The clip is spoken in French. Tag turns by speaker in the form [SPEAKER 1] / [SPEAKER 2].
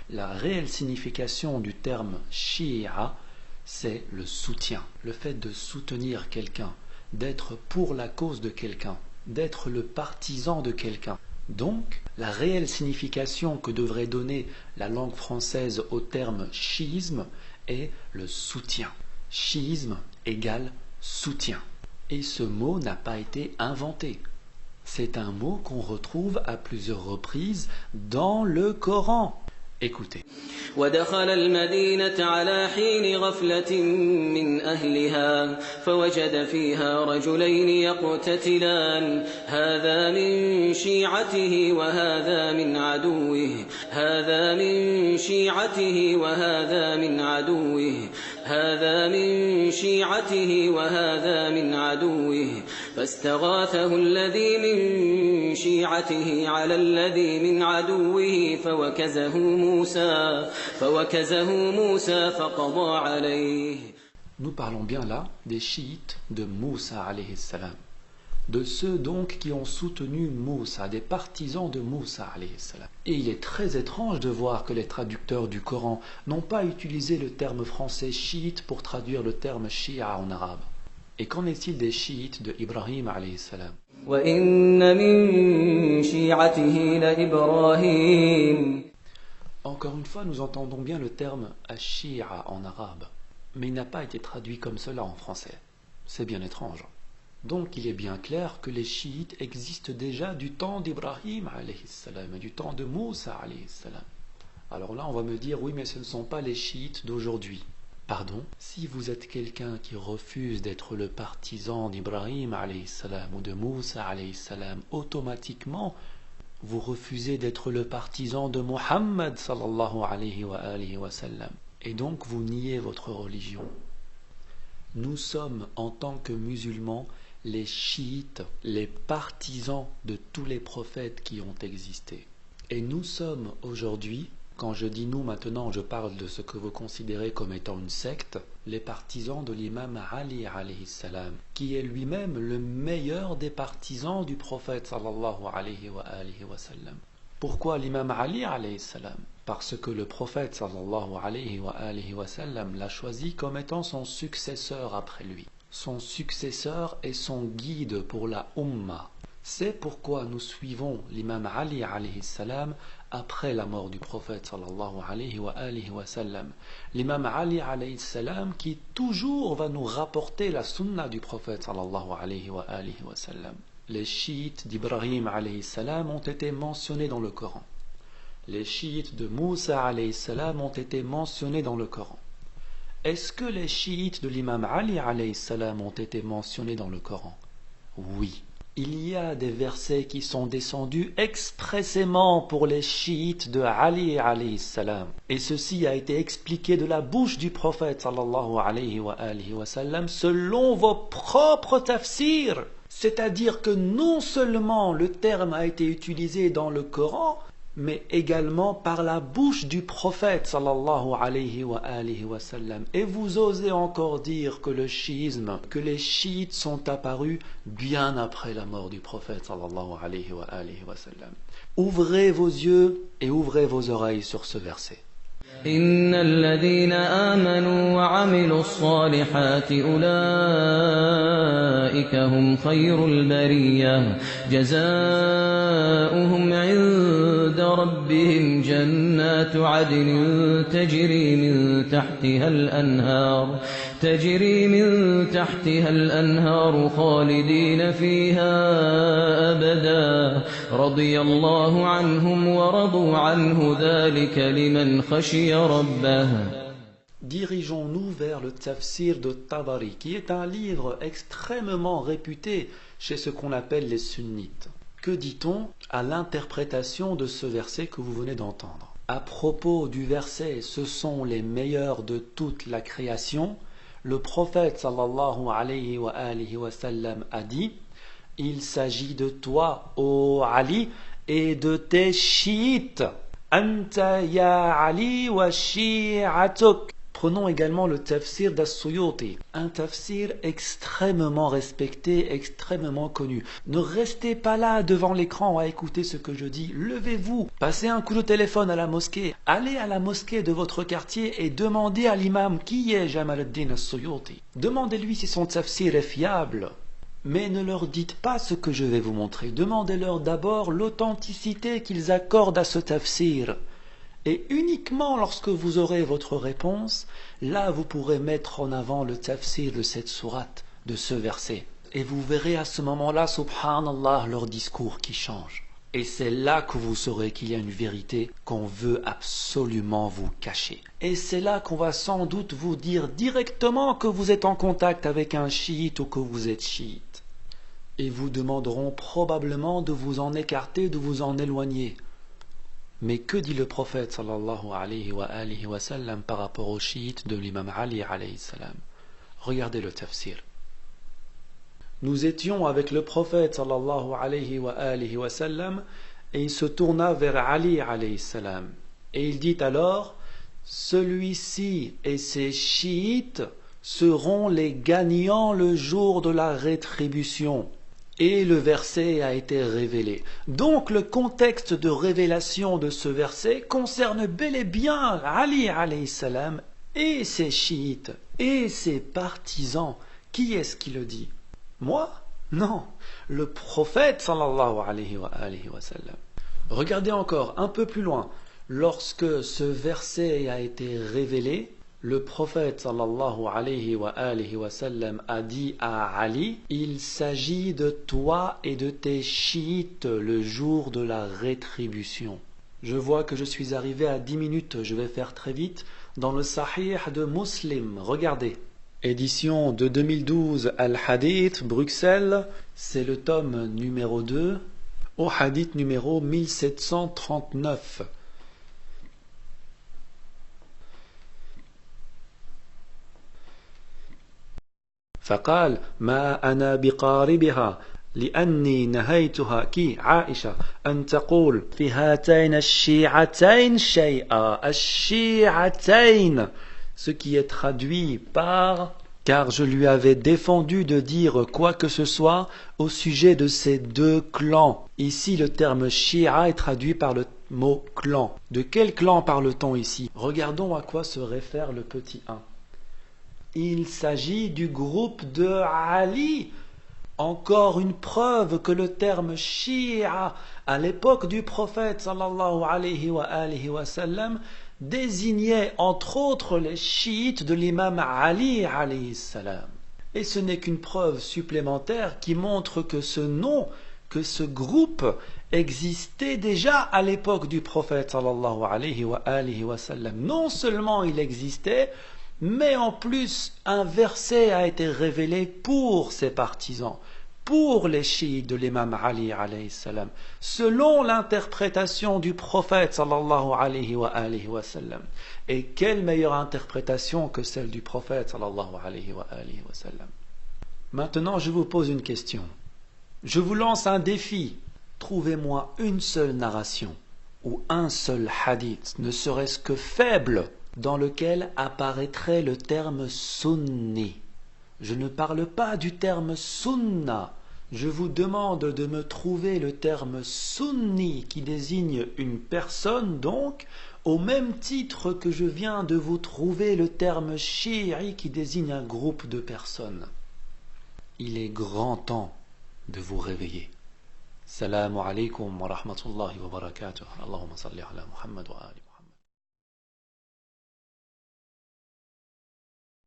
[SPEAKER 1] La réelle signification du terme Shia, c'est le soutien, le fait de soutenir quelqu'un, d'être pour la cause de quelqu'un, d'être le partisan de quelqu'un. Donc, la réelle signification que devrait donner la langue française au terme chiisme est le soutien. Chiisme égale soutien. Et ce mot n'a pas été inventé. C'est un mot qu'on retrouve à plusieurs reprises dans le Coran. Écoutez.
[SPEAKER 2] ودخل المدينة على حين غفلة من أهلها فوجد فيها رجلين يقتتلان هذا من شيعته وهذا من عدوه هذا من شيعته وهذا من عدوه هذا من شيعته وهذا من عدوه فاستغاثه الذي من شيعته على الذي من عدوه فوكزه موسى فقضى عليه.
[SPEAKER 1] Nous parlons bien là des chiites de Moussa alayhi salam, de ceux donc qui ont soutenu Moussa, des partisans de Moussa alayhi salam. Et il est très étrange de voir que les traducteurs du Coran n'ont pas utilisé le terme français chiite pour traduire le terme shia en arabe. Et qu'en est-il des chiites de Ibrahim alayhi salam?
[SPEAKER 2] وَإِنَّ مِن شِيعَتِهِ لَإِبْرَاهِيمَ.
[SPEAKER 1] Encore une fois, nous entendons bien le terme Ashia en arabe, mais il n'a pas été traduit comme cela en français. C'est bien étrange. Donc il est bien clair que les chiites existent déjà du temps d'Ibrahim alayhi salam et du temps de Moussa alayhi salam. Alors là, on va me dire, oui, mais ce ne sont pas les chiites d'aujourd'hui. Pardon, si vous êtes quelqu'un qui refuse d'être le partisan d'Ibrahim alayhi salam ou de Moussa alayhi salam, automatiquement, vous refusez d'être le partisan de Muhammad sallallahu alayhi wa sallam. Et donc vous niez votre religion. Nous sommes en tant que musulmans les chiites, les partisans de tous les prophètes qui ont existé. Et nous sommes aujourd'hui, quand je dis nous maintenant, je parle de ce que vous considérez comme étant une secte, les partisans de l'imam Ali alayhi salam, qui est lui-même le meilleur des partisans du prophète sallallahu alayhi wa sallam. Pourquoi l'imam Ali alayhi salam? Parce que le prophète sallallahu alayhi wa sallam l'a choisi comme étant son successeur après lui. Son successeur et son guide pour la Ummah. C'est pourquoi nous suivons l'imam Ali alayhi salam après la mort du prophète sallallahu alayhi wa sallam. L'imam Ali alayhi salam qui toujours va nous rapporter la sunna du prophète sallallahu alayhi wa sallam. Les chiites d'Ibrahim alayhi salam ont été mentionnés dans le Coran. Les chiites de Moussa alayhi salam ont été mentionnés dans le Coran. Est-ce que les chiites de l'imam Ali alayhi salam ont été mentionnés dans le Coran? Oui. Il y a des versets qui sont descendus expressément pour les chiites de Ali alayhi salam. Et ceci a été expliqué de la bouche du prophète sallallahu alayhi wa sallam selon vos propres tafsirs. C'est-à-dire que non seulement le terme a été utilisé dans le Coran, mais également par la bouche du prophète sallallahu alayhi wa sallam. Et vous osez encore dire que le chiisme, que les chiites sont apparus bien après la mort du prophète sallallahu alayhi wa sallam. Ouvrez vos yeux et ouvrez vos oreilles sur ce verset.
[SPEAKER 2] إن الذين آمنوا وعملوا الصالحات أولئك هم خير البرية جزاؤهم عند ربهم جنات عدن تجري من تحتها الأنهار خالدين فيها أبدا رضي الله عنهم ورضوا عنه ذلك لمن خشي ربه.
[SPEAKER 1] Dirigeons-nous vers le tafsir de Tabari, qui est un livre extrêmement réputé chez ce qu'on appelle les sunnites. Que dit-on à l'interprétation de ce verset que vous venez d'entendre? À propos du verset « Ce sont les meilleurs de toute la création », le prophète sallallahu alayhi wa sallam a dit « Il s'agit de toi, ô Ali, et de tes chiites. Anta ya Ali wa shi'atuk » Prenons également le tafsir d'As-Suyuti, un tafsir extrêmement respecté, extrêmement connu. Ne restez pas là devant l'écran à écouter ce que je dis. Levez-vous, passez un coup de téléphone à la mosquée, allez à la mosquée de votre quartier et demandez à l'imam qui est Jamal ad-Din As-Suyuti. Demandez-lui si son tafsir est fiable. Mais ne leur dites pas ce que je vais vous montrer. Demandez-leur d'abord l'authenticité qu'ils accordent à ce tafsir. Et uniquement lorsque vous aurez votre réponse, là vous pourrez mettre en avant le tafsir de cette sourate, de ce verset. Et vous verrez à ce moment-là, subhanallah, leur discours qui change. Et c'est là que vous saurez qu'il y a une vérité qu'on veut absolument vous cacher. Et c'est là qu'on va sans doute vous dire directement que vous êtes en contact avec un chiite ou que vous êtes chiite. Et vous demanderont probablement de vous en écarter, de vous en éloigner. Mais que dit le prophète sallallahu alayhi wa sallam par rapport aux chiites de l'imam Ali alayhi salam? Regardez le tafsir. Nous étions avec le prophète sallallahu alayhi wa sallam et il se tourna vers Ali alayhi salam. Et il dit alors, celui-ci et ses chiites seront les gagnants le jour de la rétribution. Et le verset a été révélé. Donc le contexte de révélation de ce verset concerne bel et bien Ali alayhi salam et ses chiites et ses partisans. Qui est-ce qui le dit? Moi? Non, le prophète sallallahu alayhi wa sallam. Regardez encore un peu plus loin. Lorsque ce verset a été révélé, le prophète sallallahu alayhi wa sallam a dit à Ali, il s'agit de toi et de tes chiites le jour de la rétribution. Je vois que je suis arrivé à 10 minutes, je vais faire très vite. Dans le Sahih de Muslim, regardez. Édition de 2012 Al-Hadith, Bruxelles, c'est le tome numéro 2, au hadith numéro 1739. فقال ما أنا بقاربها لأني نهيتها كي عائشة أن تقول في هاتين الشيعتين شيئا الشيعتين ce qui est traduit par car je lui avais défendu de dire quoi que ce soit au sujet de ces deux clans. Ici le terme Shia est traduit par le mot clan. De quel clan parle-t-on ici? Regardons à quoi se réfère le petit 1. Il s'agit du groupe de Ali. Encore une preuve que le terme Shia, à l'époque du prophète sallallahu alayhi wa sallam, désignait entre autres les chiites de l'imam Ali alayhi salam. Et ce n'est qu'une preuve supplémentaire qui montre que ce nom, que ce groupe existait déjà à l'époque du prophète sallallahu alayhi wa sallam. Non seulement il existait, mais en plus, un verset a été révélé pour ses partisans, pour les chiites de l'imam Ali alayhi salam, selon l'interprétation du prophète sallallahu alayhi wa sallam. Et quelle meilleure interprétation que celle du prophète sallallahu alayhi wa sallam. Maintenant, je vous pose une question. Je vous lance un défi. Trouvez-moi une seule narration ou un seul hadith, ne serait-ce que faible, dans lequel apparaîtrait le terme sunni. Je ne parle pas du terme sunna. Je vous demande de me trouver le terme sunni qui désigne une personne donc, au même titre que je viens de vous trouver le terme shi'i qui désigne un groupe de personnes. Il est grand temps de vous réveiller. Salamu alaykum wa rahmatullahi wa barakatuh. Allahumma salli ala Muhammad wa ali.